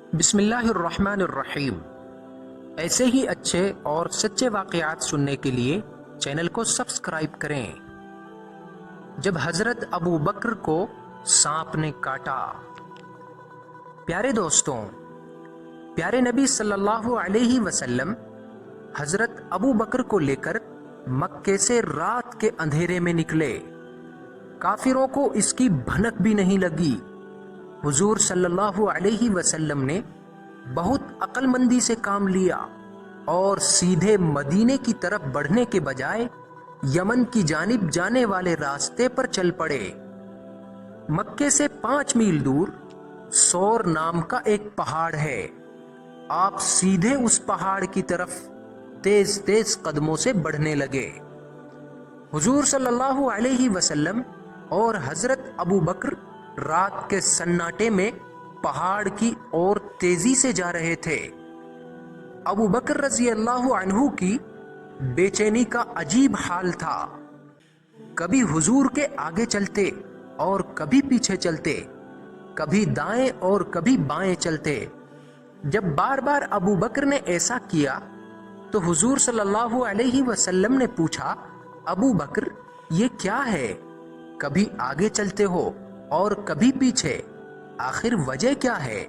بسم اللہ الرحمن الرحیم۔ ایسے ہی اچھے اور سچے واقعات سننے کے لیے چینل کو سبسکرائب کریں۔ جب حضرت ابو بکر کو سانپ نے کاٹا۔ پیارے دوستوں، پیارے نبی صلی اللہ علیہ وسلم حضرت ابو بکر کو لے کر مکے سے رات کے اندھیرے میں نکلے۔ کافروں کو اس کی بھنک بھی نہیں لگی۔ حضور صلی اللہ علیہ وسلم نے بہت عقل مندی سے کام لیا اور سیدھے مدینے کی طرف بڑھنے کے بجائے یمن کی جانب جانے والے راستے پر چل پڑے۔ مکے سے 5 میل دور سور نام کا ایک پہاڑ ہے۔ آپ سیدھے اس پہاڑ کی طرف تیز تیز قدموں سے بڑھنے لگے۔ حضور صلی اللہ علیہ وسلم اور حضرت ابو بکر رات کے سناٹے میں پہاڑ کی اور تیزی سے جا رہے تھے۔ ابو بکر رضی اللہ عنہ کی بے چینی کا عجیب حال تھا۔ کبھی حضور کے آگے چلتے اور کبھی پیچھے چلتے، کبھی دائیں اور کبھی بائیں چلتے۔ جب بار بار ابو بکر نے ایسا کیا تو حضور صلی اللہ علیہ وسلم نے پوچھا، ابو بکر یہ کیا ہے؟ کبھی آگے چلتے ہو اور کبھی پیچھے، آخر وجہ کیا ہے؟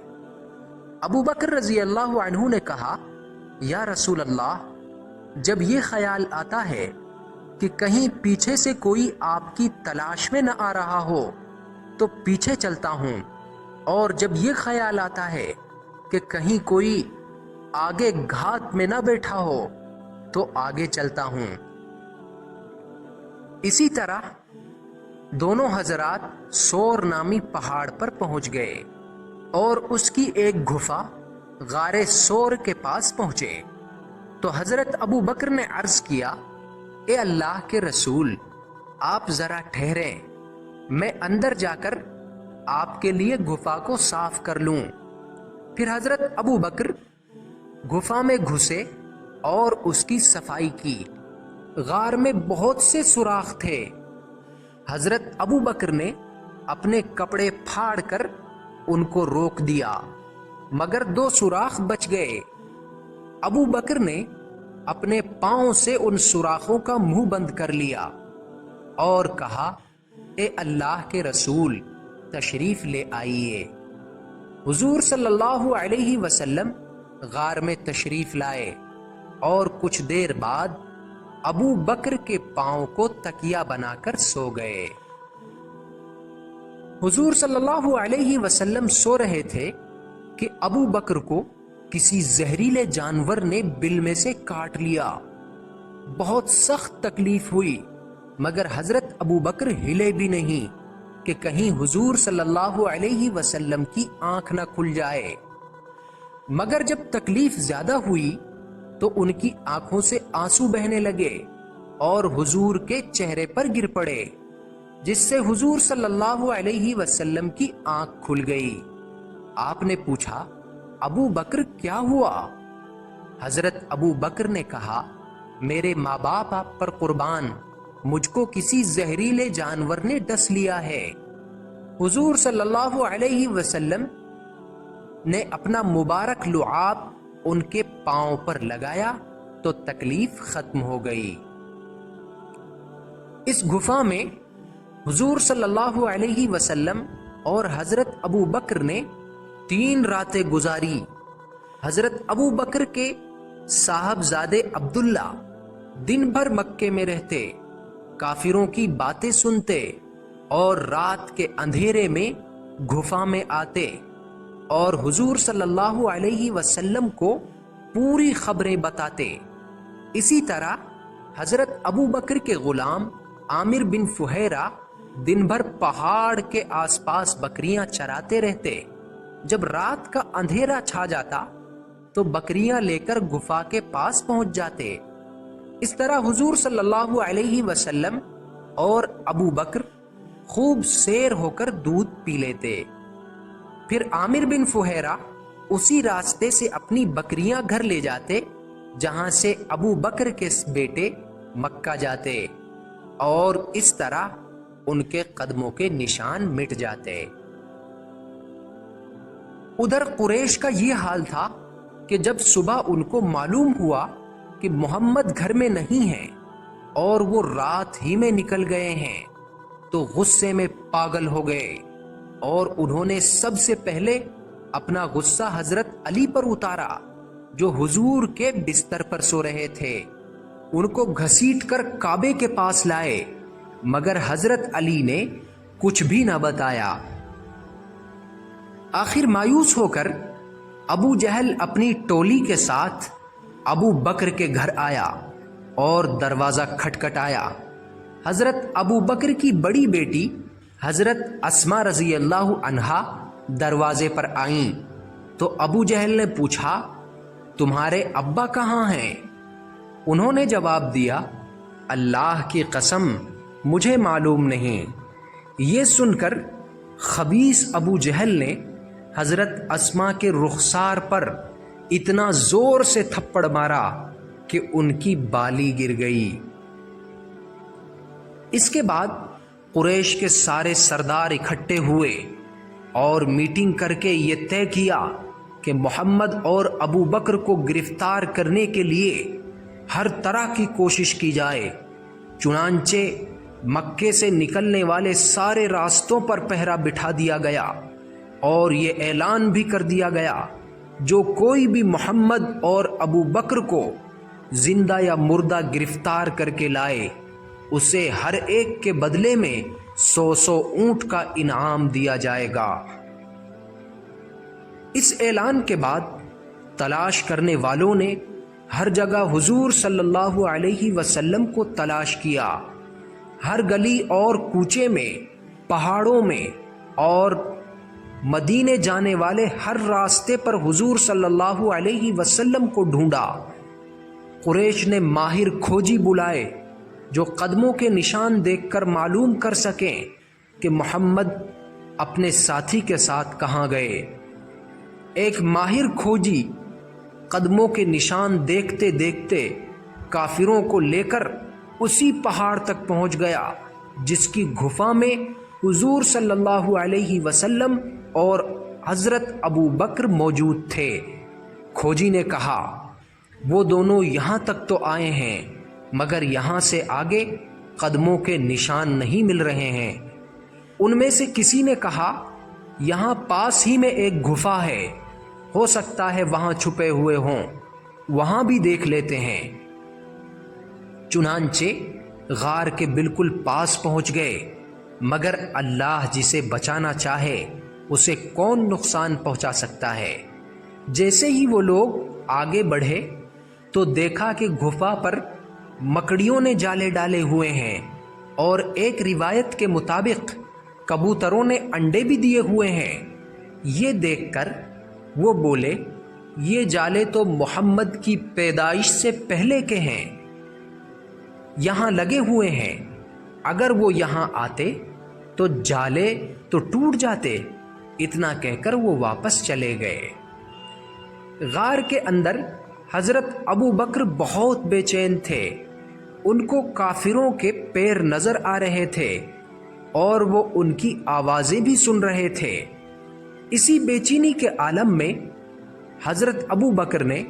ابو بکر رضی اللہ عنہ نے کہا، یا رسول اللہ، جب یہ خیال آتا ہے کہ کہیں پیچھے سے کوئی آپ کی تلاش میں نہ آ رہا ہو تو پیچھے چلتا ہوں، اور جب یہ خیال آتا ہے کہ کہیں کوئی آگے گھات میں نہ بیٹھا ہو تو آگے چلتا ہوں۔ اسی طرح دونوں حضرات سور نامی پہاڑ پر پہنچ گئے اور اس کی ایک گھفا غار سور کے پاس پہنچے تو حضرت ابو بکر نے عرض کیا، اے اللہ کے رسول، آپ ذرا ٹھہریں، میں اندر جا کر آپ کے لیے گھفا کو صاف کر لوں۔ پھر حضرت ابو بکر گھفا میں گھسے اور اس کی صفائی کی۔ غار میں بہت سے سوراخ تھے۔ حضرت ابو بکر نے اپنے کپڑے پھاڑ کر ان کو روک دیا، مگر 2 سوراخ بچ گئے۔ ابو بکر نے اپنے پاؤں سے ان سوراخوں کا منہ بند کر لیا اور کہا، اے اللہ کے رسول، تشریف لے آئیے۔ حضور صلی اللہ علیہ وسلم غار میں تشریف لائے اور کچھ دیر بعد ابو بکر کے پاؤں کو تکیہ بنا کر سو گئے۔ حضور صلی اللہ علیہ وسلم سو رہے تھے کہ ابو بکر کو کسی زہریلے جانور نے بل میں سے کاٹ لیا۔ بہت سخت تکلیف ہوئی، مگر حضرت ابو بکر ہلے بھی نہیں کہ کہیں حضور صلی اللہ علیہ وسلم کی آنکھ نہ کھل جائے۔ مگر جب تکلیف زیادہ ہوئی تو ان کی آنکھوں سے آنسو بہنے لگے اور حضور کے چہرے پر گر پڑے، جس سے حضور صلی اللہ علیہ وسلم کی آنکھ کھل گئی۔ آپ نے پوچھا، ابو بکر کیا ہوا؟ حضرت ابو بکر نے کہا، میرے ماں باپ آپ پر قربان، مجھ کو کسی زہریلے جانور نے ڈس لیا ہے۔ حضور صلی اللہ علیہ وسلم نے اپنا مبارک لعاب ان کے پاؤں پر لگایا تو تکلیف ختم ہو گئی۔ اس گھفا میں حضور صلی اللہ علیہ وسلم اور حضرت ابو بکر نے 3 راتیں گزاری۔ حضرت ابو بکر کے صاحبزادے عبداللہ دن بھر مکے میں رہتے، کافروں کی باتیں سنتے اور رات کے اندھیرے میں گھفا میں آتے اور حضور صلی اللہ علیہ وسلم کو پوری خبریں بتاتے۔ اسی طرح حضرت ابو بکر کے غلام عامر بن فہیرہ دن بھر پہاڑ کے آس پاس بکریاں چراتے رہتے۔ جب رات کا اندھیرا چھا جاتا تو بکریاں لے کر گھفا کے پاس پہنچ جاتے۔ اس طرح حضور صلی اللہ علیہ وسلم اور ابو بکر خوب سیر ہو کر دودھ پی لیتے۔ پھر عامر بن فہیرہ اسی راستے سے اپنی بکریاں گھر لے جاتے جہاں سے ابو بکر کے بیٹے مکہ جاتے، اور اس طرح ان کے قدموں کے نشان مٹ جاتے۔ ادھر قریش کا یہ حال تھا کہ جب صبح ان کو معلوم ہوا کہ محمد گھر میں نہیں ہیں اور وہ رات ہی میں نکل گئے ہیں تو غصے میں پاگل ہو گئے، اور انہوں نے سب سے پہلے اپنا غصہ حضرت علی پر اتارا جو حضور کے بستر پر سو رہے تھے۔ ان کو گھسیٹ کر کعبے کے پاس لائے، مگر حضرت علی نے کچھ بھی نہ بتایا۔ آخر مایوس ہو کر ابو جہل اپنی ٹولی کے ساتھ ابو بکر کے گھر آیا اور دروازہ کھٹکھٹایا۔ حضرت ابو بکر کی بڑی بیٹی حضرت اسماء رضی اللہ عنہا دروازے پر آئیں تو ابو جہل نے پوچھا، تمہارے ابا کہاں ہیں؟ انہوں نے جواب دیا، اللہ کی قسم مجھے معلوم نہیں۔ یہ سن کر خبیث ابو جہل نے حضرت اسماء کے رخسار پر اتنا زور سے تھپڑ مارا کہ ان کی بالی گر گئی۔ اس کے بعد قریش کے سارے سردار اکٹھے ہوئے اور میٹنگ کر کے یہ طے کیا کہ محمد اور ابو بکر کو گرفتار کرنے کے لیے ہر طرح کی کوشش کی جائے۔ چنانچہ مکے سے نکلنے والے سارے راستوں پر پہرا بٹھا دیا گیا اور یہ اعلان بھی کر دیا گیا، جو کوئی بھی محمد اور ابو بکر کو زندہ یا مردہ گرفتار کر کے لائے اسے ہر ایک کے بدلے میں 100 اونٹ کا انعام دیا جائے گا۔ اس اعلان کے بعد تلاش کرنے والوں نے ہر جگہ حضور صلی اللہ علیہ وسلم کو تلاش کیا۔ ہر گلی اور کوچے میں، پہاڑوں میں اور مدینے جانے والے ہر راستے پر حضور صلی اللہ علیہ وسلم کو ڈھونڈا۔ قریش نے ماہر کھوجی بلائے جو قدموں کے نشان دیکھ کر معلوم کر سکیں کہ محمد اپنے ساتھی کے ساتھ کہاں گئے۔ ایک ماہر کھوجی قدموں کے نشان دیکھتے دیکھتے کافروں کو لے کر اسی پہاڑ تک پہنچ گیا جس کی گھفا میں حضور صلی اللہ علیہ وسلم اور حضرت ابو بکر موجود تھے۔ کھوجی نے کہا، وہ دونوں یہاں تک تو آئے ہیں مگر یہاں سے آگے قدموں کے نشان نہیں مل رہے ہیں۔ ان میں سے کسی نے کہا، یہاں پاس ہی میں ایک گھفا ہے، ہو سکتا ہے وہاں چھپے ہوئے ہوں، وہاں بھی دیکھ لیتے ہیں۔ چنانچہ غار کے بالکل پاس پہنچ گئے، مگر اللہ جسے بچانا چاہے اسے کون نقصان پہنچا سکتا ہے۔ جیسے ہی وہ لوگ آگے بڑھے تو دیکھا کہ گھفا پر مکڑیوں نے جالے ڈالے ہوئے ہیں، اور ایک روایت کے مطابق کبوتروں نے انڈے بھی دیے ہوئے ہیں۔ یہ دیکھ کر وہ بولے، یہ جالے تو محمد کی پیدائش سے پہلے کے ہیں، یہاں لگے ہوئے ہیں، اگر وہ یہاں آتے تو جالے تو ٹوٹ جاتے۔ اتنا کہہ کر وہ واپس چلے گئے۔ غار کے اندر حضرت ابو بکر بہت بے چین تھے، ان کو کافروں کے پیر نظر آ رہے تھے اور وہ ان کی آوازیں بھی سن رہے تھے۔ اسی بے چینی کے عالم میں حضرت ابو بکر نے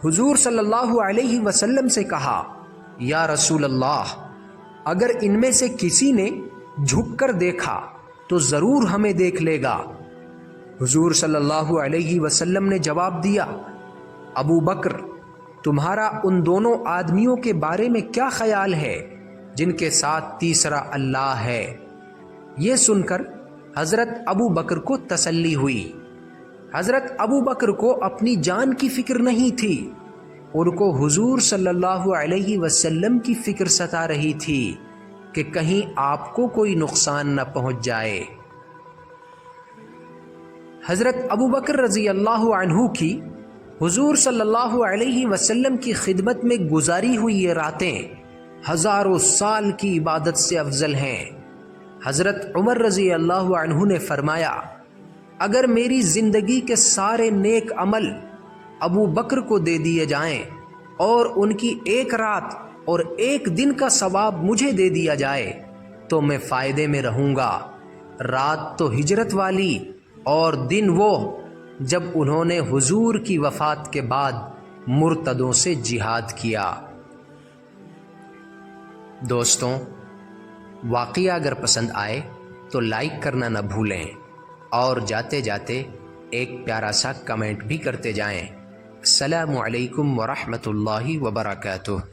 حضور صلی اللہ علیہ وسلم سے کہا، یا رسول اللہ، اگر ان میں سے کسی نے جھک کر دیکھا تو ضرور ہمیں دیکھ لے گا۔ حضور صلی اللہ علیہ وسلم نے جواب دیا، ابو بکر، تمہارا ان دونوں آدمیوں کے بارے میں کیا خیال ہے جن کے ساتھ تیسرا اللہ ہے؟ یہ سن کر حضرت ابو بکر کو تسلی ہوئی۔ حضرت ابو بکر کو اپنی جان کی فکر نہیں تھی، ان کو حضور صلی اللہ علیہ وسلم کی فکر ستا رہی تھی کہ کہیں آپ کو کوئی نقصان نہ پہنچ جائے۔ حضرت ابو بکر رضی اللہ عنہ کی حضور صلی اللہ علیہ وسلم کی خدمت میں گزاری ہوئی یہ راتیں ہزاروں سال کی عبادت سے افضل ہیں۔ حضرت عمر رضی اللہ عنہ نے فرمایا، اگر میری زندگی کے سارے نیک عمل ابو بکر کو دے دیے جائیں اور ان کی ایک رات اور ایک دن کا ثواب مجھے دے دیا جائے تو میں فائدے میں رہوں گا۔ رات تو ہجرت والی اور دن وہ جب انہوں نے حضور کی وفات کے بعد مرتدوں سے جہاد کیا۔ دوستوں، واقعہ اگر پسند آئے تو لائک کرنا نہ بھولیں، اور جاتے جاتے ایک پیارا سا کمنٹ بھی کرتے جائیں۔ السلام علیکم ورحمۃ اللہ وبرکاتہ۔